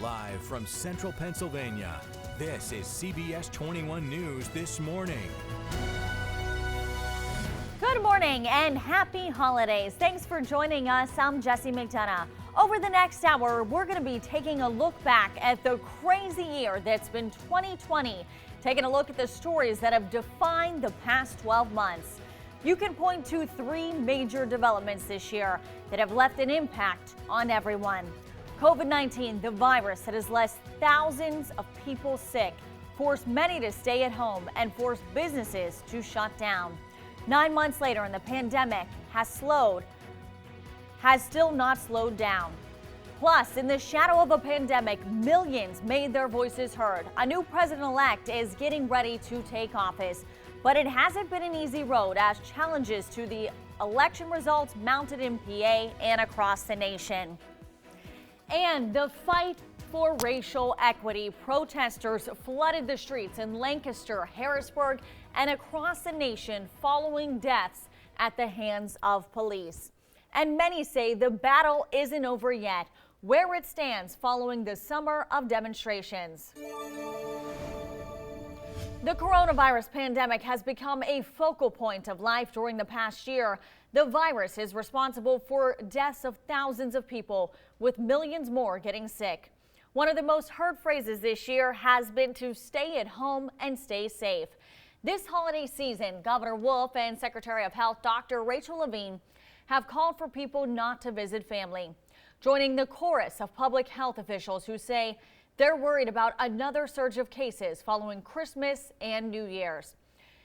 Live from Central Pennsylvania, this is CBS 21 News This Morning. Good morning and happy holidays. Thanks for joining us. I'm Jesse McDonough. Over the next hour, we're going to be taking a look back at the crazy year that's been 2020, taking a look at the stories that have defined the past 12 months. You can point to three major developments this year that have left an impact on everyone. COVID-19, the virus that has left thousands of people sick, forced many to stay at home and forced businesses to shut down. 9 months later, and the pandemic has still not slowed down. Plus, in the shadow of a pandemic, millions made their voices heard. A new president-elect is getting ready to take office, but it hasn't been an easy road as challenges to the election results mounted in PA and across the nation. And the fight for racial equity. Protesters flooded the streets in Lancaster, Harrisburg, and across the nation following deaths at the hands of police. And many say the battle isn't over yet, where it stands following the summer of demonstrations. The coronavirus pandemic has become a focal point of life during the past year. The virus is responsible for deaths of thousands of people, with millions more getting sick. One of the most heard phrases this year has been to stay at home and stay safe. This holiday season, Governor Wolf and Secretary of Health Dr. Rachel Levine have called for people not to visit family, joining the chorus of public health officials who say they're worried about another surge of cases following Christmas and New Year's,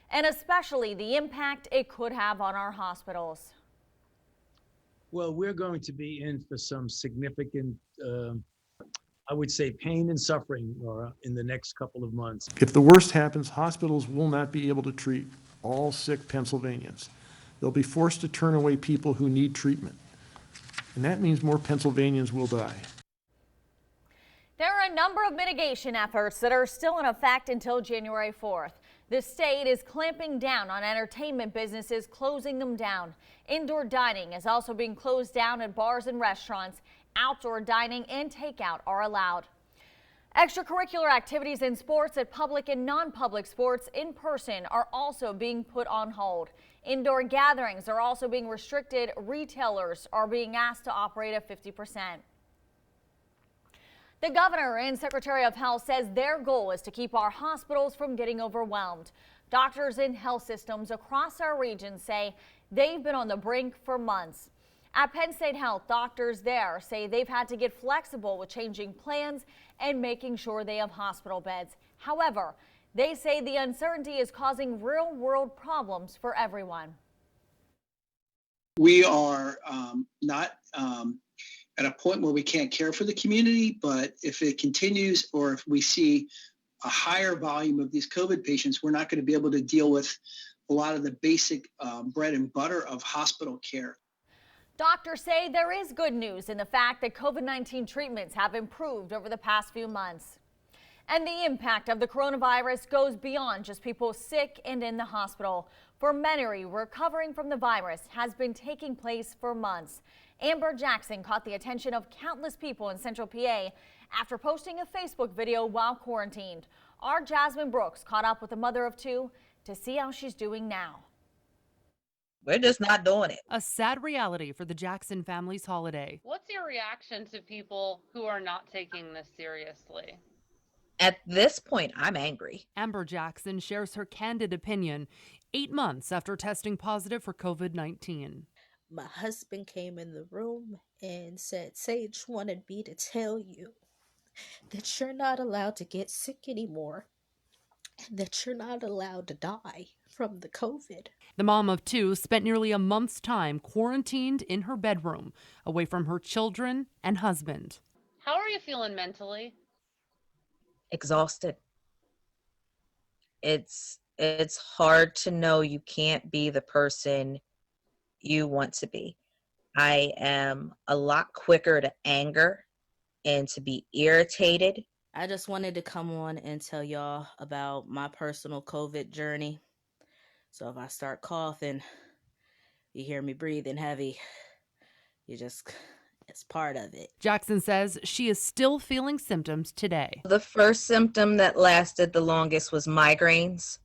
and especially the impact it could have on our hospitals. Well, we're going to be in for some significant, I would say, pain and suffering, Laura, in the next couple of months. If the worst happens, hospitals will not be able to treat all sick Pennsylvanians. They'll be forced to turn away people who need treatment. And that means more Pennsylvanians will die. There are a number of mitigation efforts that are still in effect until January 4th. The state is clamping down on entertainment businesses, closing them down. Indoor dining is also being closed down at bars and restaurants. Outdoor dining and takeout are allowed. Extracurricular activities in sports at public and non-public sports in person are also being put on hold. Indoor gatherings are also being restricted. Retailers are being asked to operate at 50%. The governor and Secretary of Health says their goal is to keep our hospitals from getting overwhelmed. Doctors in health systems across our region say they've been on the brink for months. At Penn State Health, doctors there say they've had to get flexible with changing plans and making sure they have hospital beds. However, they say the uncertainty is causing real-world problems for everyone. We are not at a point where we can't care for the community, but if it continues or if we see a higher volume of these COVID patients, we're not going to be able to deal with a lot of the basic bread and butter of hospital care. Doctors say there is good news in the fact that COVID-19 treatments have improved over the past few months. And the impact of the coronavirus goes beyond just people sick and in the hospital. For many, recovering from the virus has been taking place for months. Amber Jackson caught the attention of countless people in Central PA after posting a Facebook video while quarantined. Our Jasmine Brooks caught up with a mother of two to see how she's doing now. We're just not doing it. A sad reality for the Jackson family's holiday. What's your reaction to people who are not taking this seriously? At this point, I'm angry. Amber Jackson shares her candid opinion 8 months after testing positive for COVID-19. My husband came in the room and said, Sage wanted me to tell you that you're not allowed to get sick anymore and that you're not allowed to die from the COVID. The mom of two spent nearly a month's time quarantined in her bedroom, away from her children and husband. How are you feeling mentally? Exhausted. It's hard to know you can't be the person you want to be. I am a lot quicker to anger and to be irritated. I just wanted to come on and tell y'all about my personal COVID journey. So if I start coughing, you hear me breathing heavy, you just as part of it. Jackson says she is still feeling symptoms today. The first symptom that lasted the longest was migraines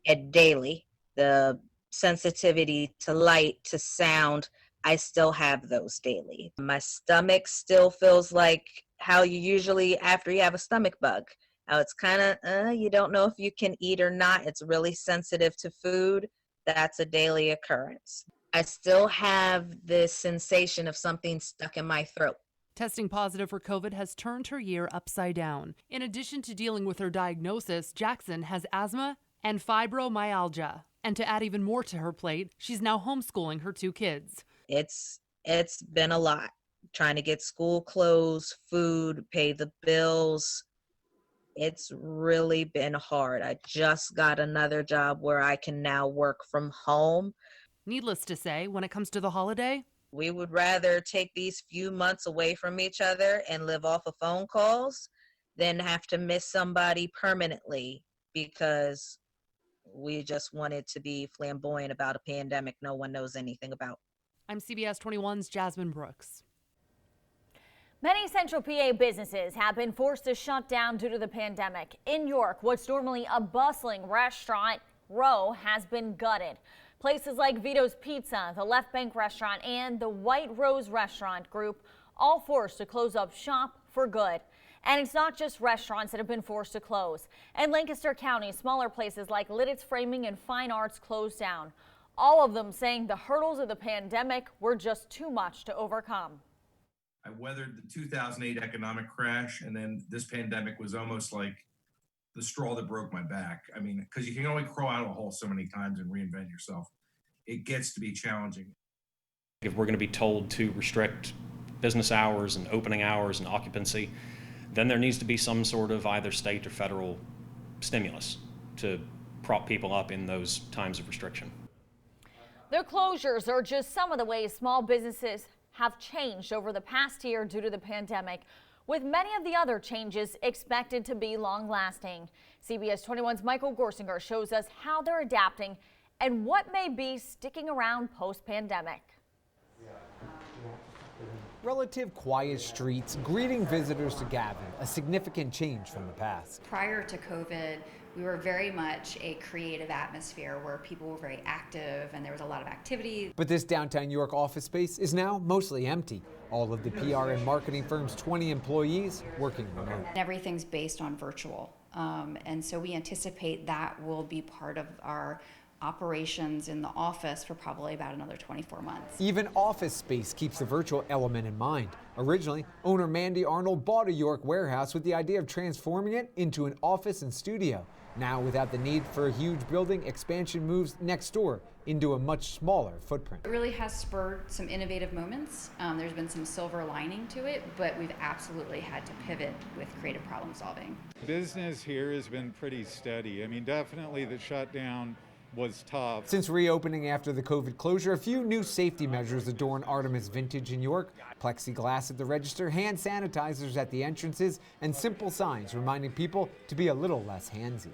at daily. The sensitivity to light, to sound, I still have those daily. My stomach still feels like how you usually after you have a stomach bug. How it's kind of, you don't know if you can eat or not. It's really sensitive to food. That's a daily occurrence. I still have this sensation of something stuck in my throat. Testing positive for COVID has turned her year upside down. In addition to dealing with her diagnosis, Jackson has asthma and fibromyalgia. And to add even more to her plate, she's now homeschooling her 2 kids. It's been a lot. Trying to get school clothes, food, pay the bills. It's really been hard. I just got another job where I can now work from home. Needless to say, when it comes to the holiday, we would rather take these few months away from each other and live off of phone calls than have to miss somebody permanently because we just wanted to be flamboyant about a pandemic no one knows anything about. I'm CBS 21's Jasmine Brooks. Many Central PA businesses have been forced to shut down due to the pandemic. In York, what's normally a bustling restaurant row has been gutted. Places like Vito's Pizza, the Left Bank Restaurant, and the White Rose Restaurant Group all forced to close up shop for good. And it's not just restaurants that have been forced to close. In Lancaster County, smaller places like Lidditz Framing and Fine Arts closed down. All of them saying the hurdles of the pandemic were just too much to overcome. I weathered the 2008 economic crash, and then this pandemic was almost like the straw that broke my back. I mean, because you can only crawl out of a hole so many times and reinvent yourself. It gets to be challenging. If we're going to be told to restrict business hours and opening hours and occupancy, then there needs to be some sort of either state or federal stimulus to prop people up in those times of restriction. The closures are just some of the ways small businesses have changed over the past year due to the pandemic, with many of the other changes expected to be long-lasting. CBS 21's Michael Gorsinger shows us how they're adapting and what may be sticking around post-pandemic. Relative quiet streets greeting visitors to Gavin, a significant change from the past. Prior to COVID, we were very much a creative atmosphere where people were very active and there was a lot of activity. But this downtown York office space is now mostly empty. All of the PR and marketing firm's 20 employees working remote. Everything's based on virtual. And so we anticipate that will be part of our operations in the office for probably about another 24 months. Even office space keeps the virtual element in mind. Originally, owner Mandy Arnold bought a York warehouse with the idea of transforming it into an office and studio. Now, without the need for a huge building, expansion moves next door into a much smaller footprint. It really has spurred some innovative moments. There's been some silver lining to it, but we've absolutely had to pivot with creative problem solving. Business here has been pretty steady. I mean, definitely the shutdown was tough. Since reopening after the COVID closure, a few new safety measures adorn Artemis Vintage in York. Plexiglass at the register, hand sanitizers at the entrances, and simple signs reminding people to be a little less handsy.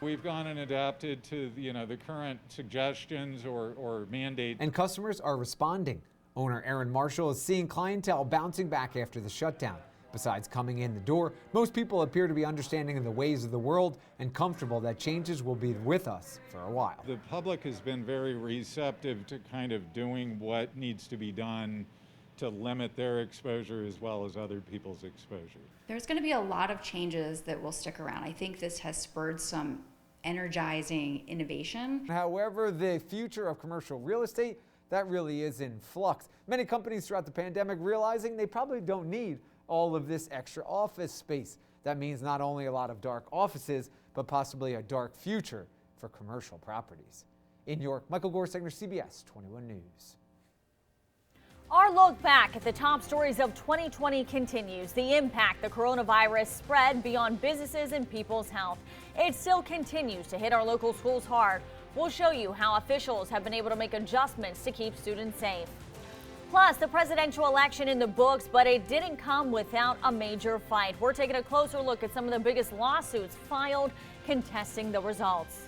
We've gone and adapted to the current suggestions or mandates. And customers are responding. Owner Aaron Marshall is seeing clientele bouncing back after the shutdown. Besides coming in the door, most people appear to be understanding of the ways of the world and comfortable that changes will be with us for a while. The public has been very receptive to kind of doing what needs to be done to limit their exposure as well as other people's exposure. There's going to be a lot of changes that will stick around. I think this has spurred some energizing innovation. However, the future of commercial real estate, that really is in flux. Many companies throughout the pandemic realizing they probably don't need all of this extra office space. That means not only a lot of dark offices, but possibly a dark future for commercial properties. In York, Michael Gorsinger, CBS 21 News. Our look back at the top stories of 2020 continues. The impact the coronavirus spread beyond businesses and people's health. It still continues to hit our local schools hard. We'll show you how officials have been able to make adjustments to keep students safe. Plus, the presidential election in the books, but it didn't come without a major fight. We're taking a closer look at some of the biggest lawsuits filed contesting the results.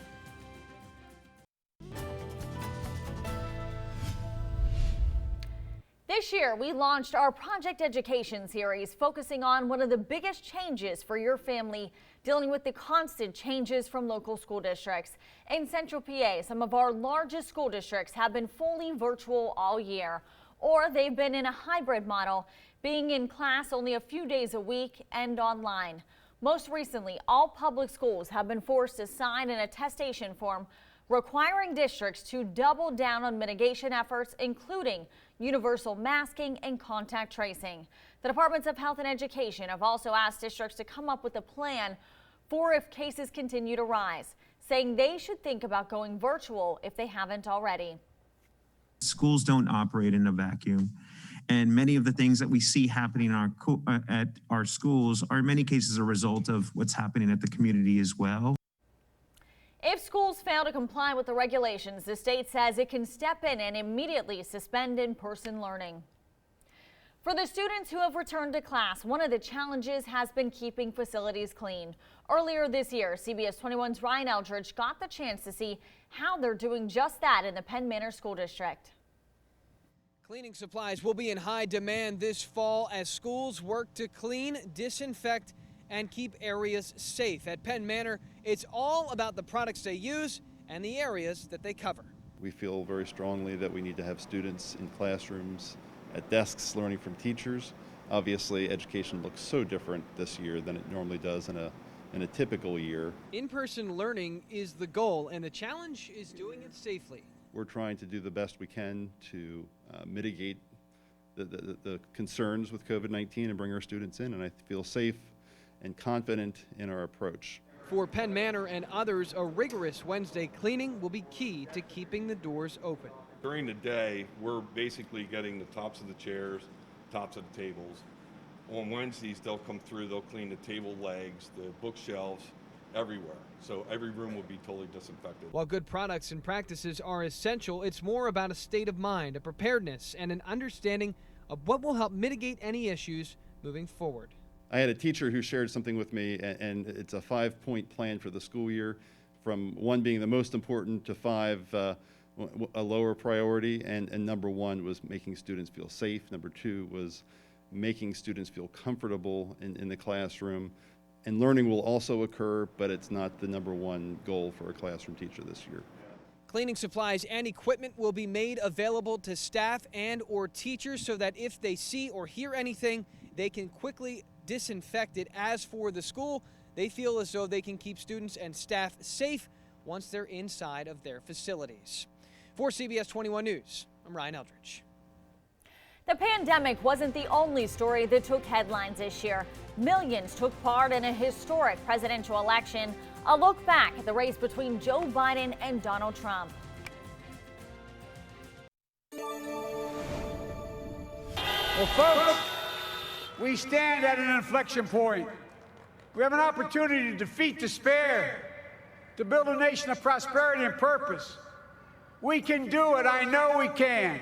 This year, we launched our Project Education series, focusing on one of the biggest changes for your family, dealing with the constant changes from local school districts. In Central PA, some of our largest school districts have been fully virtual all year, or they've been in a hybrid model, being in class only a few days a week and online. Most recently, all public schools have been forced to sign an attestation form requiring districts to double down on mitigation efforts, including universal masking and contact tracing. The Departments of Health and Education have also asked districts to come up with a plan for if cases continue to rise, saying they should think about going virtual if they haven't already. Schools don't operate in a vacuum. And many of the things that we see happening at our schools are in many cases a result of what's happening at the community as well. If schools fail to comply with the regulations, the state says it can step in and immediately suspend in-person learning. For the students who have returned to class, one of the challenges has been keeping facilities clean. Earlier this year, CBS 21's Ryan Eldridge got the chance to see how they're doing just that in the Penn Manor School District. Cleaning supplies will be in high demand this fall as schools work to clean, disinfect, and keep areas safe. At Penn Manor, it's all about the products they use and the areas that they cover. We feel very strongly that we need to have students in classrooms, at desks, learning from teachers. Obviously, education looks so different this year than it normally does in a typical year. In-person learning is the goal, and the challenge is doing it safely. We're trying to do the best we can to mitigate the concerns with COVID-19 and bring our students in, and I feel safe and confident in our approach. For Penn Manor and others, a rigorous Wednesday cleaning will be key to keeping the doors open. During the day, we're basically getting the tops of the chairs, tops of the tables. On Wednesdays, they'll come through, they'll clean the table legs, the bookshelves, everywhere. So every room will be totally disinfected. While good products and practices are essential, it's more about a state of mind, a preparedness, and an understanding of what will help mitigate any issues moving forward. I had a teacher who shared something with me, and it's a 5-point plan for the school year, from 1 being the most important to 5 a lower priority, and number 1 was making students feel safe. Number 2 was making students feel comfortable in the classroom. And learning will also occur, but it's not the number 1 goal for a classroom teacher this year. Cleaning supplies and equipment will be made available to staff and/or teachers so that if they see or hear anything, they can quickly disinfect it. As for the school, they feel as though they can keep students and staff safe once they're inside of their facilities. For CBS 21 News, I'm Ryan Eldridge. The pandemic wasn't the only story that took headlines this year. Millions took part in a historic presidential election. A look back at the race between Joe Biden and Donald Trump. Well, folks, we stand at an inflection point. We have an opportunity to defeat despair, to build a nation of prosperity and purpose. We can do it. I know we can.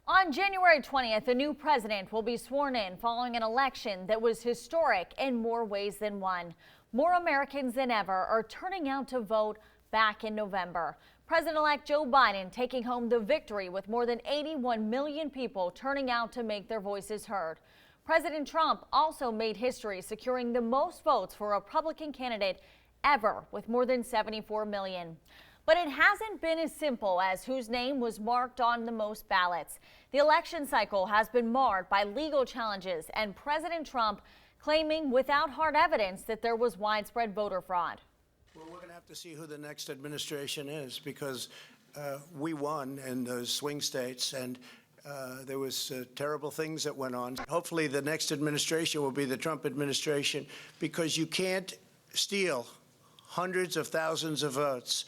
On January 20th, a new president will be sworn in following an election that was historic in more ways than one. More Americans than ever are turning out to vote back in November. President-elect Joe Biden taking home the victory with more than 81 million people turning out to make their voices heard. President Trump also made history, securing the most votes for a Republican candidate ever with more than 74 million. But it hasn't been as simple as whose name was marked on the most ballots. The election cycle has been marred by legal challenges and President Trump claiming without hard evidence that there was widespread voter fraud. Well, we're going to have to see who the next administration is because we won in those swing states and there was terrible things that went on. Hopefully the next administration will be the Trump administration because you can't steal hundreds of thousands of votes.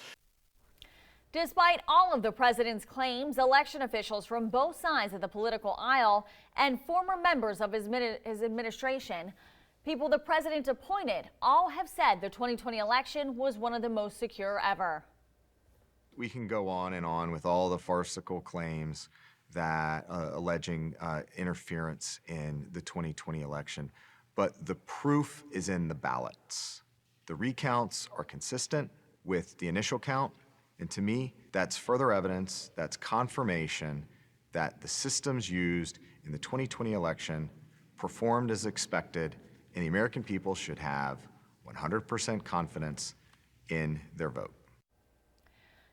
Despite all of the president's claims, election officials from both sides of the political aisle and former members of his administration, people the president appointed, all have said the 2020 election was one of the most secure ever. We can go on with all the farcical claims that alleging interference in the 2020 election, but the proof is in the ballots. The recounts are consistent with the initial count. And to me, that's further evidence, that's confirmation that the systems used in the 2020 election performed as expected, and the American people should have 100% confidence in their vote.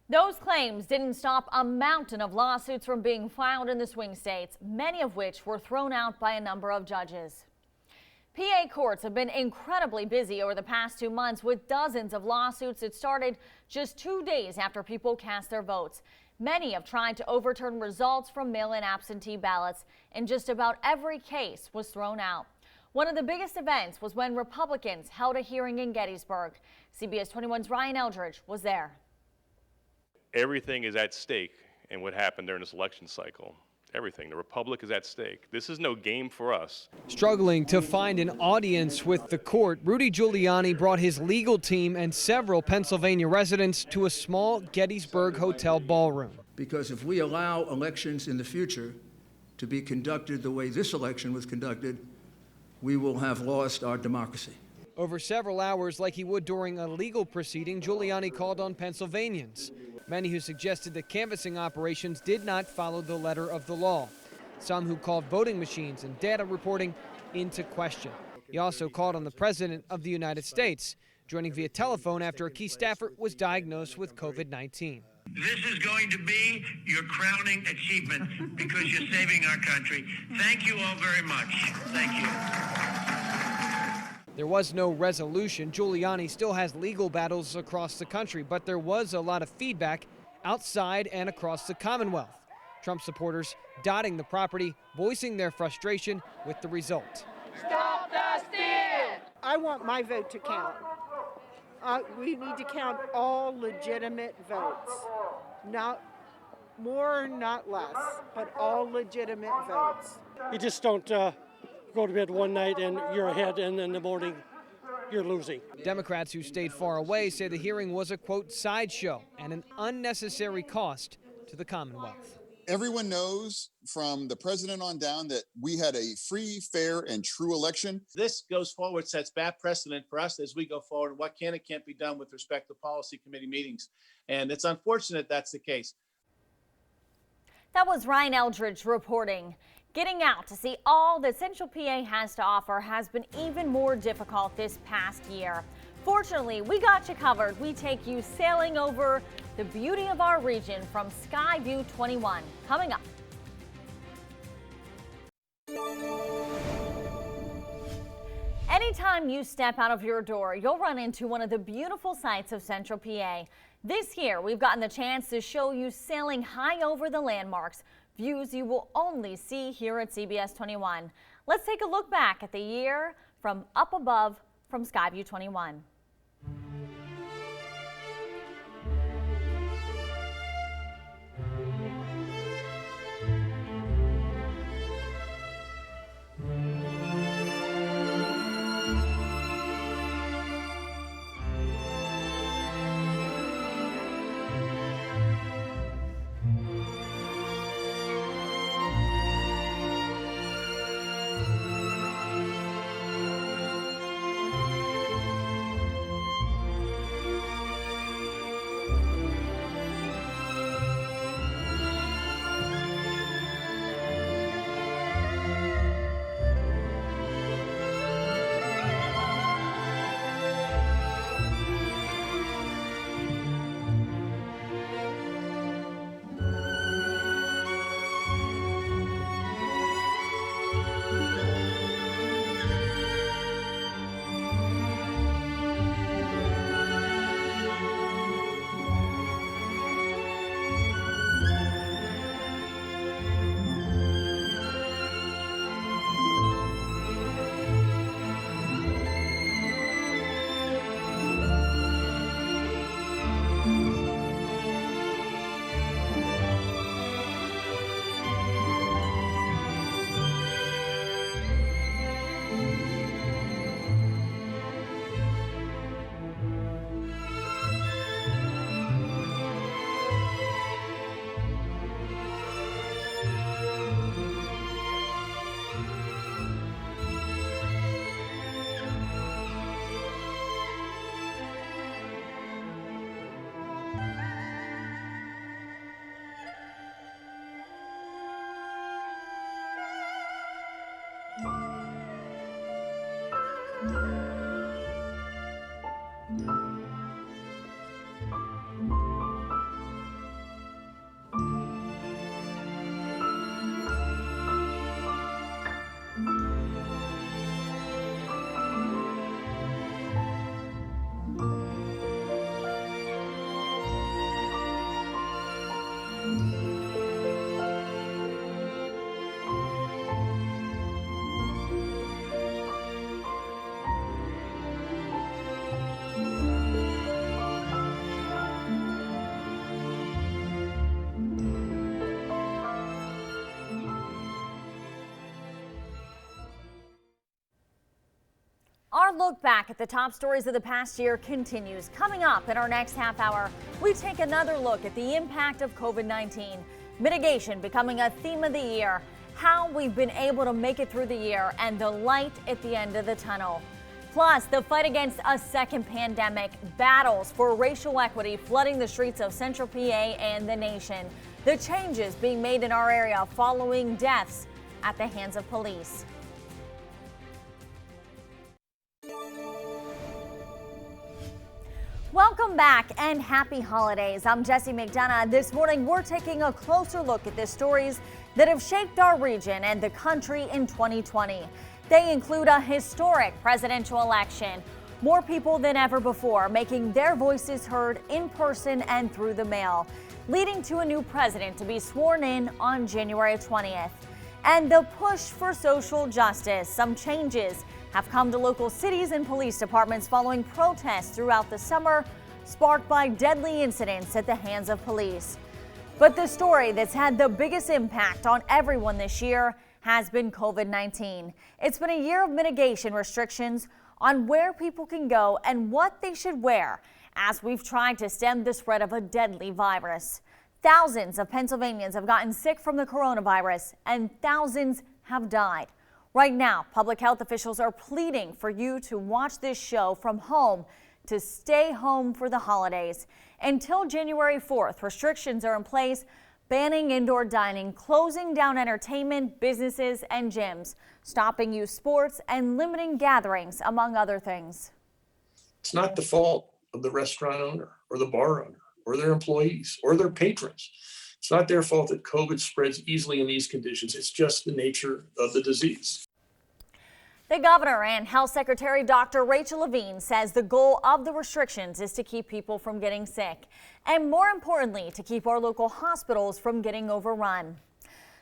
Those claims didn't stop a mountain of lawsuits from being filed in the swing states, many of which were thrown out by a number of judges. PA courts have been incredibly busy over the past 2 months with dozens of lawsuits that started just 2 days after people cast their votes. Many have tried to overturn results from mail-in absentee ballots, and just about every case was thrown out. One of the biggest events was when Republicans held a hearing in Gettysburg. CBS 21's Ryan Eldridge was there. Everything is at stake in what happened during this election cycle. Everything. The Republic is at stake. This is no game for us. Struggling to find an audience with the court, Rudy Giuliani brought his legal team and several Pennsylvania residents to a small Gettysburg hotel ballroom. Because if we allow elections in the future to be conducted the way this election was conducted, we will have lost our democracy. Over several hours, like he would during a legal proceeding, Giuliani called on Pennsylvanians, many who suggested that canvassing operations did not follow the letter of the law, some who called voting machines and data reporting into question. He also called on the President of the United States, joining via telephone after a key staffer was diagnosed with COVID-19. This is going to be your crowning achievement because you're saving our country. Thank you all very much. Thank you. There was no resolution. Giuliani still has legal battles across the country, but there was a lot of feedback outside and across the Commonwealth. Trump supporters dotting the property, voicing their frustration with the result. Stop the steal! I want my vote to count. We need to count all legitimate votes. Not more, not less, but all legitimate votes. You just don't go to bed one night and you're ahead, and in the morning you're losing. Democrats who stayed far away say the hearing was a, quote, sideshow and an unnecessary cost to the Commonwealth. Everyone knows from the president on down that we had a free, fair, and true election. This goes forward, sets bad precedent for us as we go forward, what can and can't be done with respect to policy committee meetings. And it's unfortunate that's the case. That was Ryan Eldridge reporting. Getting out to see all that Central PA has to offer has been even more difficult this past year. Fortunately, we got you covered. We take you sailing over the beauty of our region from Skyview 21. Coming up. Anytime you step out of your door, you'll run into one of the beautiful sights of Central PA. This year, we've gotten the chance to show you sailing high over the landmarks, views you will only see here at CBS 21. Let's take a look back at the year from up above from Skyview 21. Our look back at the top stories of the past year continues. Coming up in our next half hour, we take another look at the impact of COVID-19, mitigation becoming a theme of the year, how we've been able to make it through the year, and the light at the end of the tunnel. Plus, the fight against a second pandemic, battles for racial equity flooding the streets of Central PA and the nation, the changes being made in our area following deaths at the hands of police. Welcome back and happy holidays. I'm Jessie McDonough. This morning, we're taking a closer look at the stories that have shaped our region and the country in 2020. They include a historic presidential election, more people than ever before making their voices heard in person and through the mail, leading to a new president to be sworn in on January 20th. And the push for social justice. Some changes have come to local cities and police departments following protests throughout the summer, sparked by deadly incidents at the hands of police. But the story that's had the biggest impact on everyone this year has been COVID-19. It's been a year of mitigation restrictions on where people can go and what they should wear as we've tried to stem the spread of a deadly virus. Thousands of Pennsylvanians have gotten sick from the coronavirus and thousands have died. Right now, public health officials are pleading for you to watch this show from home, to stay home for the holidays. Until January 4th, restrictions are in place, banning indoor dining, closing down entertainment, businesses, and gyms, stopping youth sports, and limiting gatherings, among other things. It's not the fault of the restaurant owner or the bar owner or their employees or their patrons. It's not their fault that COVID spreads easily in these conditions. It's just the nature of the disease. The governor and health secretary Dr. Rachel Levine says the goal of the restrictions is to keep people from getting sick and, more importantly, to keep our local hospitals from getting overrun.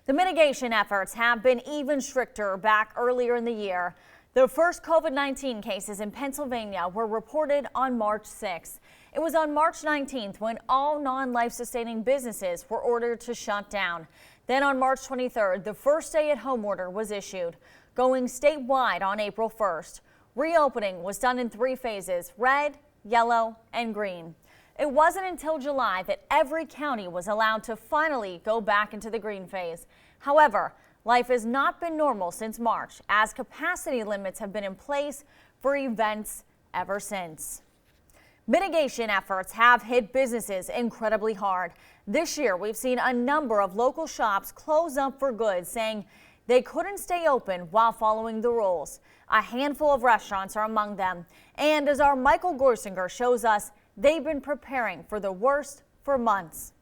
The mitigation efforts have been even stricter back earlier in the year. The first COVID-19 cases in Pennsylvania were reported on March 6th. It was on March 19th when all non-life-sustaining businesses were ordered to shut down. Then on March 23rd, the first stay-at-home order was issued, going statewide on April 1st. Reopening was done in 3 phases: red, yellow, and green. It wasn't until July that every county was allowed to finally go back into the green phase. However, life has not been normal since March, as capacity limits have been in place for events ever since. Mitigation efforts have hit businesses incredibly hard. This year, we've seen a number of local shops close up for good, saying they couldn't stay open while following the rules. A handful of restaurants are among them. And as our Michael Gorsinger shows us, they've been preparing for the worst for months.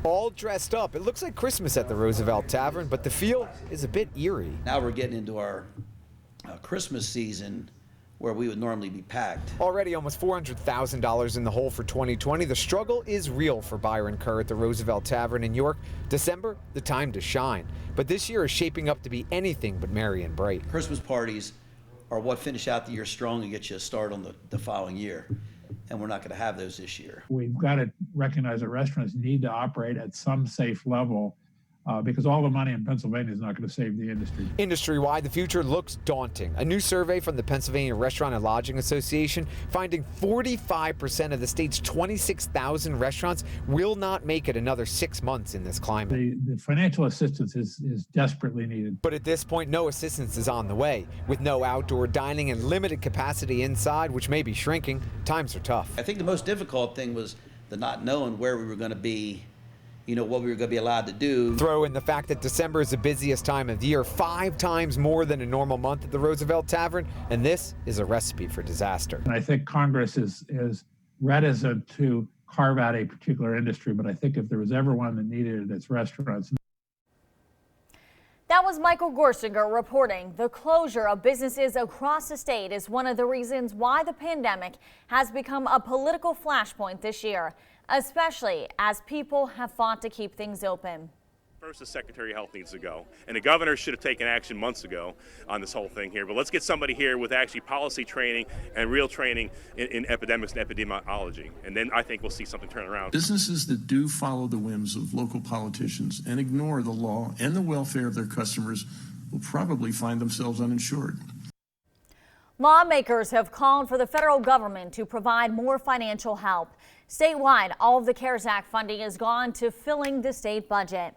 All dressed up. It looks like Christmas at the Roosevelt Tavern, but the feel is a bit eerie. Now we're getting into our Christmas season, where we would normally be packed. Already almost $400,000 in the hole for 2020. The struggle is real for Byron Kerr at the Roosevelt Tavern in York. December, the time to shine. But this year is shaping up to be anything but merry and bright. Christmas parties are what finish out the year strong and get you a start on the following year. And we're not going to have those this year. We've got to recognize that restaurants need to operate at some safe level because all the money in Pennsylvania is not going to save the industry. Industry-wide, the future looks daunting. A new survey from the Pennsylvania Restaurant and Lodging Association finding 45% of the state's 26,000 restaurants will not make it another 6 months in this climate. The financial assistance is desperately needed. But at this point, no assistance is on the way. With no outdoor dining and limited capacity inside, which may be shrinking, times are tough. I think the most difficult thing was the not knowing where we were going to be what we were going to be allowed to do. Throw in the fact that December is the busiest time of the year, 5 times more than a normal month at the Roosevelt Tavern, and this is a recipe for disaster. And I think Congress is reticent to carve out a particular industry, but I think if there was ever one that needed it, it's restaurants. That was Michael Gorsinger reporting. The closure of businesses across the state is one of the reasons why the pandemic has become a political flashpoint this year, especially as people have fought to keep things open. First, the Secretary of Health needs to go, and the governor should have taken action months ago on this whole thing here. But let's get somebody here with actually policy training and real training in epidemics and epidemiology, and then I think we'll see something turn around. Businesses that do follow the whims of local politicians and ignore the law and the welfare of their customers will probably find themselves uninsured. Lawmakers have called for the federal government to provide more financial help. Statewide, all of the CARES Act funding has gone to filling the state budget.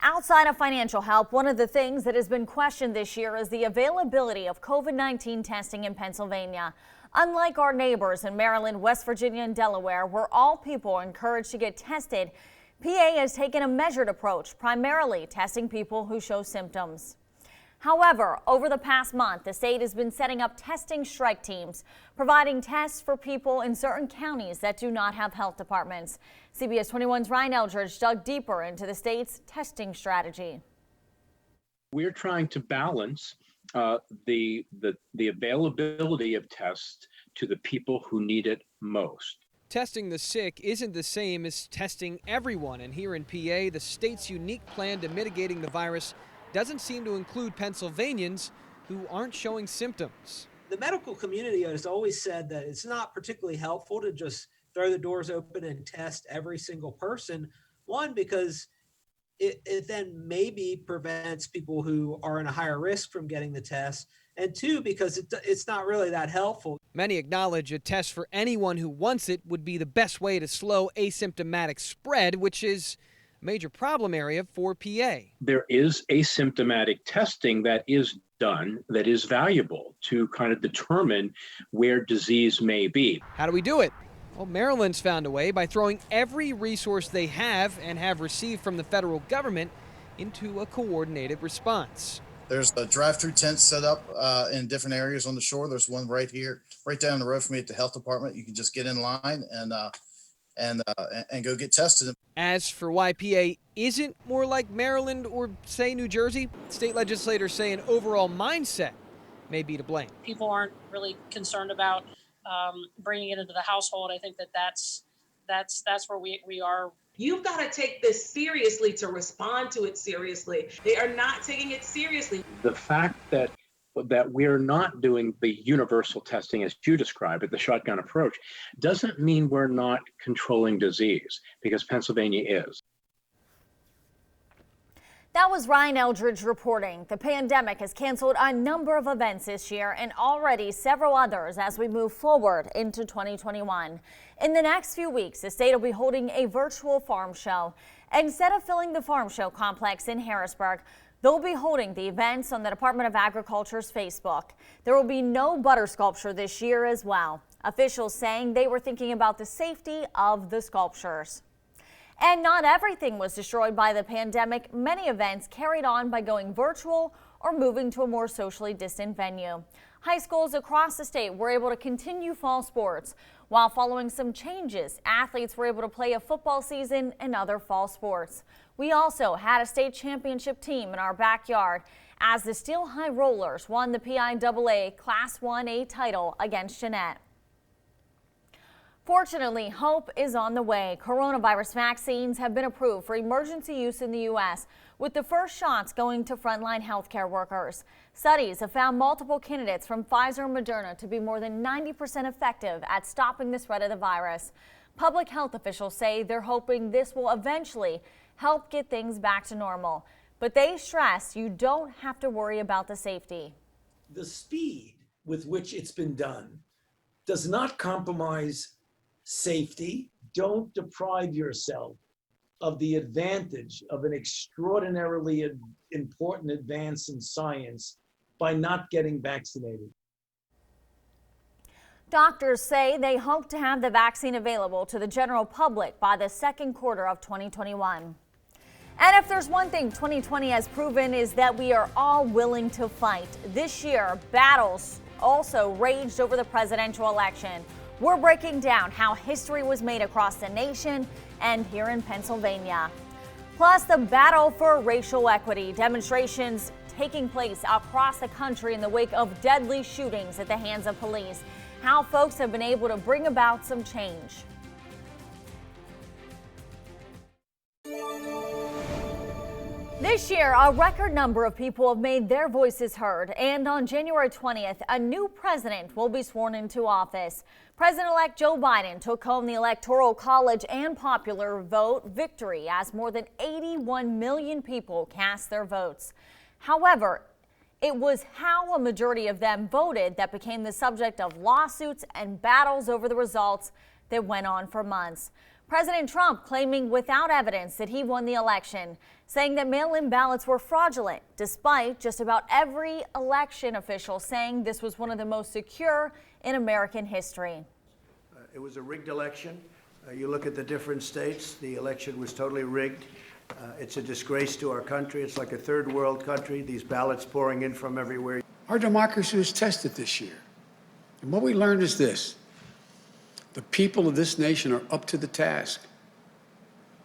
Outside of financial help, one of the things that has been questioned this year is the availability of COVID-19 testing in Pennsylvania. Unlike our neighbors in Maryland, West Virginia, and Delaware, where all people are encouraged to get tested, PA has taken a measured approach, primarily testing people who show symptoms. However, over the past month, the state has been setting up testing strike teams, providing tests for people in certain counties that do not have health departments. CBS 21's Ryan Eldridge dug deeper into the state's testing strategy. We're trying to balance the availability of tests to the people who need it most. Testing the sick isn't the same as testing everyone, and here in PA, the state's unique plan to mitigating the virus doesn't seem to include Pennsylvanians who aren't showing symptoms. The medical community has always said that it's not particularly helpful to just throw the doors open and test every single person. One, because it then maybe prevents people who are in a higher risk from getting the test. And two, because it's not really that helpful. Many acknowledge a test for anyone who wants it would be the best way to slow asymptomatic spread, which is major problem area for PA. There is asymptomatic testing that is done that is valuable to kind of determine where disease may be. How do we do it? Well, Maryland's found a way by throwing every resource they have and have received from the federal government into a coordinated response. There's a drive-through tent set up in different areas on the shore. There's one right here, right down the road from me at the health department. You can just get in line and go get tested. As for why PA isn't more like Maryland or, say, New Jersey, state legislators say an overall mindset may be to blame. People aren't really concerned about bringing it into the household. I think that's where we are. You've got to take this seriously to respond to it seriously. They are not taking it seriously. The fact that we're not doing the universal testing as you describe it, the shotgun approach, doesn't mean we're not controlling disease, because Pennsylvania is. That was Ryan Eldridge reporting. The pandemic has canceled a number of events this year and already several others as we move forward into 2021. In the next few weeks, the state will be holding a virtual farm show. Instead of filling the farm show complex in Harrisburg, they'll be holding the events on the Department of Agriculture's Facebook. There will be no butter sculpture this year as well. Officials saying they were thinking about the safety of the sculptures. And not everything was destroyed by the pandemic. Many events carried on by going virtual or moving to a more socially distant venue. High schools across the state were able to continue fall sports. While following some changes, athletes were able to play a football season and other fall sports. We also had a state championship team in our backyard as the Steel High Rollers won the PIAA Class 1A title against Jeanette. Fortunately, hope is on the way. Coronavirus vaccines have been approved for emergency use in the U.S., with the first shots going to frontline healthcare workers. Studies have found multiple candidates from Pfizer and Moderna to be more than 90% effective at stopping the spread of the virus. Public health officials say they're hoping this will eventually help get things back to normal. But they stress you don't have to worry about the safety. The speed with which it's been done does not compromise safety. Don't deprive yourself of the advantage of an extraordinarily important advance in science by not getting vaccinated. Doctors say they hope to have the vaccine available to the general public by the second quarter of 2021. And if there's one thing 2020 has proven is that we are all willing to fight. This year, battles also raged over the presidential election. We're breaking down how history was made across the nation and here in Pennsylvania. Plus, the battle for racial equity, demonstrations taking place across the country in the wake of deadly shootings at the hands of police. How folks have been able to bring about some change. This year, a record number of people have made their voices heard, and on January 20th, a new president will be sworn into office. President-elect Joe Biden took home the Electoral College and popular vote victory as more than 81 million people cast their votes. However, it was how a majority of them voted that became the subject of lawsuits and battles over the results that went on for months. President Trump claiming without evidence that he won the election, saying that mail-in ballots were fraudulent, despite just about every election official saying this was one of the most secure in American history. It was a rigged election. You look at the different states, the election was totally rigged. It's a disgrace to our country. It's like a third world country, these ballots pouring in from everywhere. Our democracy was tested this year. And what we learned is this: the people of this nation are up to the task.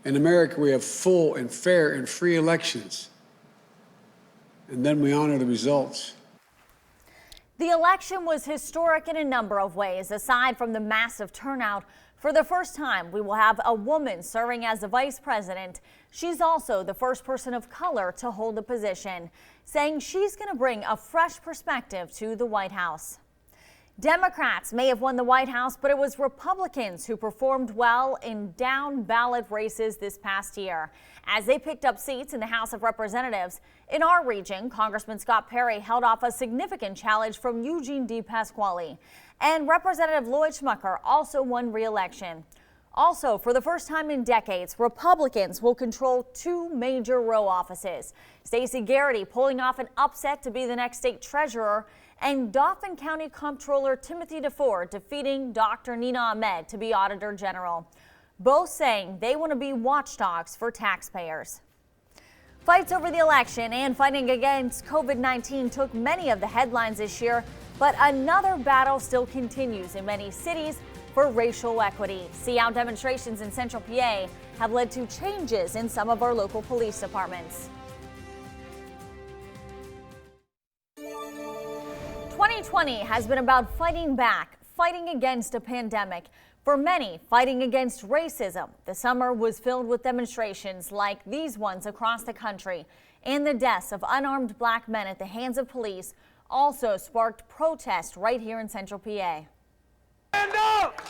In America, we have full and fair and free elections. And then we honor the results. The election was historic in a number of ways. Aside from the massive turnout, for the first time, we will have a woman serving as the vice president. She's also the first person of color to hold the position, saying she's going to bring a fresh perspective to the White House. Democrats may have won the White House, but it was Republicans who performed well in down ballot races this past year as they picked up seats in the House of Representatives. In our region, Congressman Scott Perry held off a significant challenge from Eugene DePasquale, and Representative Lloyd Schmucker also won re-election. Also, for the first time in decades, Republicans will control two major row offices. Stacey Garrity pulling off an upset to be the next state treasurer, and Dauphin County Comptroller Timothy DeFord defeating Dr. Nina Ahmed to be Auditor General. Both saying they want to be watchdogs for taxpayers. Fights over the election and fighting against COVID-19 took many of the headlines this year, but another battle still continues in many cities for racial equity. See how demonstrations in Central PA have led to changes in some of our local police departments. 2020 has been about fighting back, fighting against a pandemic. For many, fighting against racism. The summer was filled with demonstrations like these ones across the country, and the deaths of unarmed black men at the hands of police also sparked protest right here in Central PA. Stand up!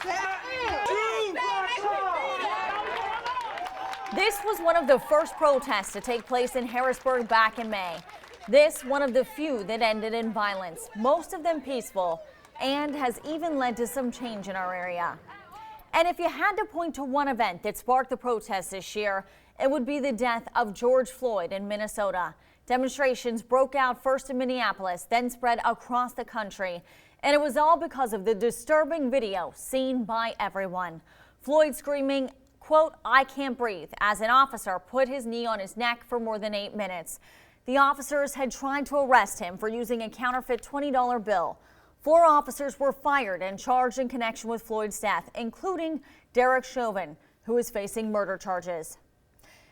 This was one of the first protests to take place in Harrisburg back in May. This one of the few that ended in violence, most of them peaceful, and has even led to some change in our area. And if you had to point to one event that sparked the protests this year, it would be the death of George Floyd in Minnesota. Demonstrations broke out first in Minneapolis, then spread across the country. And it was all because of the disturbing video seen by everyone. Floyd screaming, quote, "I can't breathe," as an officer put his knee on his neck for more than 8 minutes. The officers had tried to arrest him for using a counterfeit $20 bill. 4 officers were fired and charged in connection with Floyd's death, including Derek Chauvin, who is facing murder charges.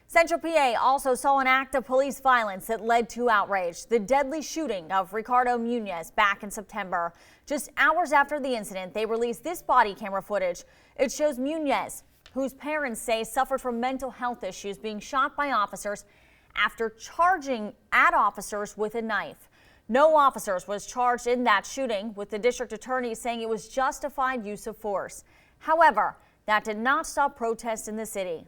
Central PA also saw an act of police violence that led to outrage, the deadly shooting of Ricardo Munoz back in September. Just hours after the incident, they released this body camera footage. It shows Munoz, whose parents say suffered from mental health issues, being shot by officers after charging at officers with a knife. No officers was charged in that shooting, with the district attorney saying it was justified use of force. However, that did not stop protests in the city.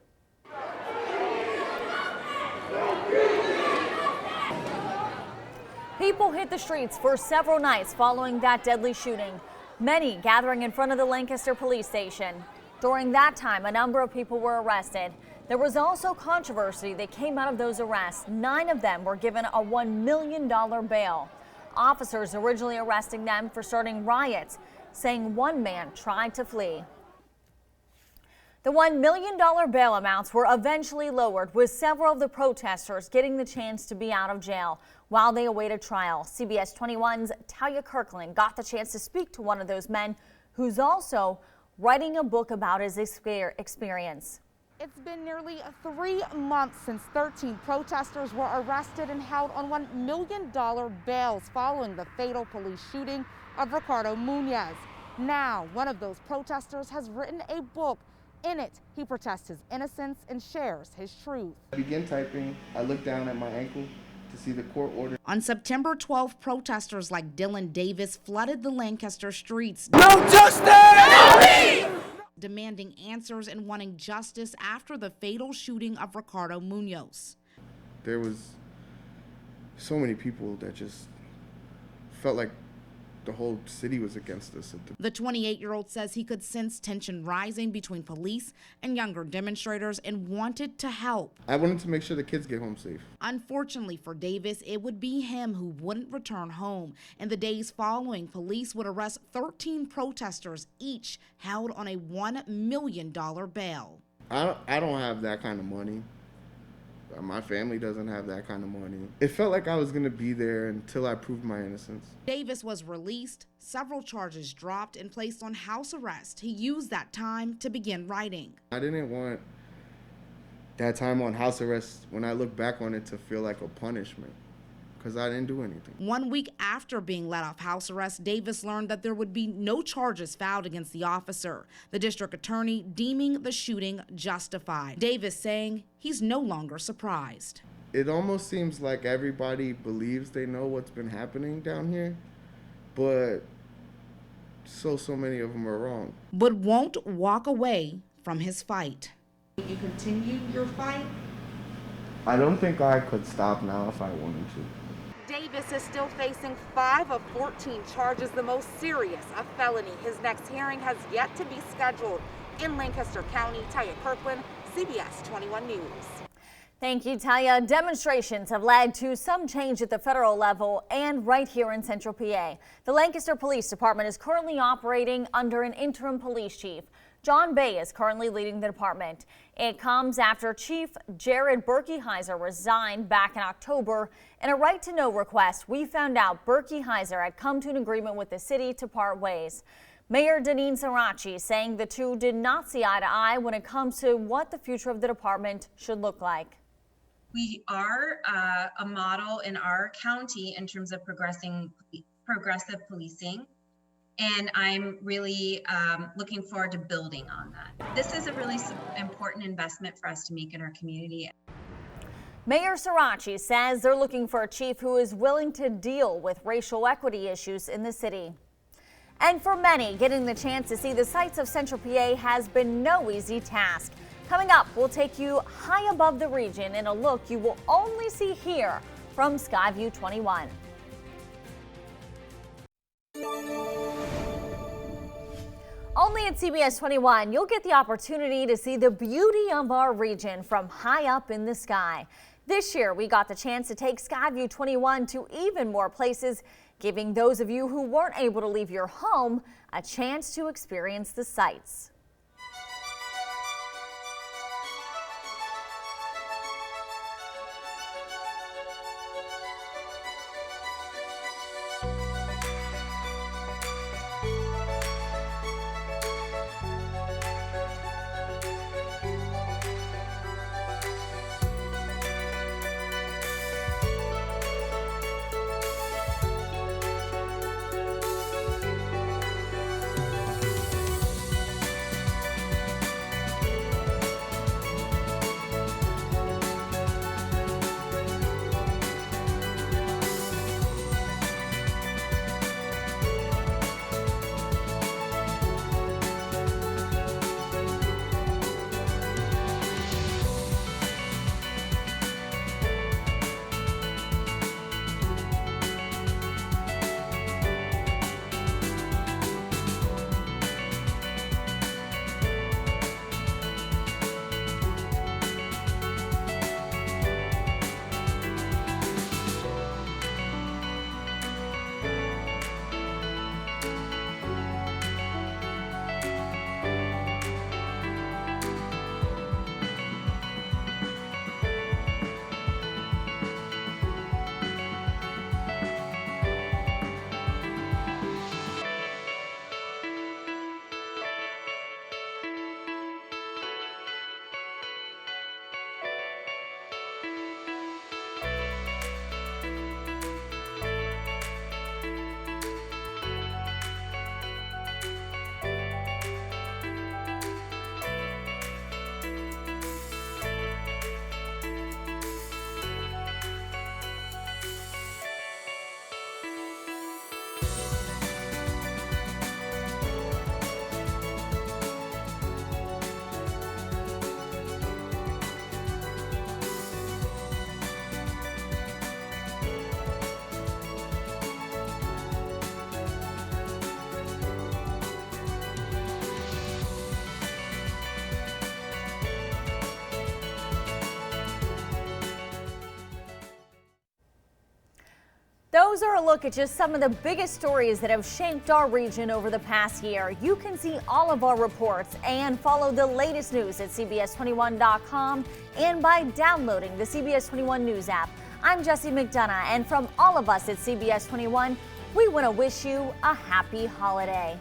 People hit the streets for several nights following that deadly shooting, many gathering in front of the Lancaster police station. During that time, a number of people were arrested. There was also controversy that came out of those arrests. 9 of them were given a $1 million bail. Officers originally arresting them for starting riots. saying one man tried to flee. The $1 million bail amounts were eventually lowered, with several of the protesters getting the chance to be out of jail while they awaited trial. CBS 21's Talia Kirkland got the chance to speak to one of those men who's also writing a book about his experience. It's been nearly 3 months since 13 protesters were arrested and held on $1 million bails following the fatal police shooting of Ricardo Munoz. Now, one of those protesters has written a book. In it, he protests his innocence and shares his truth. I began typing. I looked down at my ankle to see the court order. On September 12th, protesters like Dylan Davis flooded the Lancaster streets. No justice! No peace! Demanding answers and wanting justice after the fatal shooting of Ricardo Munoz. There was so many people that just felt like the whole city was against us. The 28-year-old says he could sense tension rising between police and younger demonstrators and wanted to help. I wanted to make sure the kids get home safe. Unfortunately for Davis, it would be him who wouldn't return home. In the days following, police would arrest 13 protesters, each held on a $1 million bail. I don't have that kind of money. My family doesn't have that kind of money. It felt like I was going to be there until I proved my innocence. Davis was released, several charges dropped, and placed on house arrest. He used that time to begin writing. I didn't want that time on house arrest, when I look back on it, to feel like a punishment, because I didn't do anything. 1 week after being let off house arrest, Davis learned that there would be no charges filed against the officer, the district attorney deeming the shooting justified. Davis saying he's no longer surprised. It almost seems like everybody believes they know what's been happening down here, but so many of them are wrong. But won't walk away from his fight. You continue your fight? I don't think I could stop now if I wanted to. Davis is still facing 5 of 14 charges, the most serious, a felony. His next hearing has yet to be scheduled. In Lancaster County, Talia Kirkland, CBS 21 News. Thank you, Talia. Demonstrations have led to some change at the federal level and right here in Central PA. The Lancaster Police Department is currently operating under an interim police chief. John Bay is currently leading the department. It comes after Chief Jared Berkey-Heiser resigned back in October. In a right-to-know request, we found out Berkey-Heiser had come to an agreement with the city to part ways. Mayor Deneen Sirachi saying the two did not see eye to eye when it comes to what the future of the department should look like. We are a model in our county in terms of progressive policing. And I'm really looking forward to building on that. This is a really important investment for us to make in our community. Mayor Sirachi says they're looking for a chief who is willing to deal with racial equity issues in the city. And for many, getting the chance to see the sights of Central PA has been no easy task. Coming up, we'll take you high above the region in a look you will only see here from Skyview 21. Only at CBS 21, you'll get the opportunity to see the beauty of our region from high up in the sky. This year, we got the chance to take Skyview 21 to even more places, giving those of you who weren't able to leave your home a chance to experience the sights. Those are a look at just some of the biggest stories that have shaped our region over the past year. You can see all of our reports and follow the latest news at CBS21.com and by downloading the CBS 21 News app. I'm Jessie McDonough, and from all of us at CBS 21, we want to wish you a happy holiday.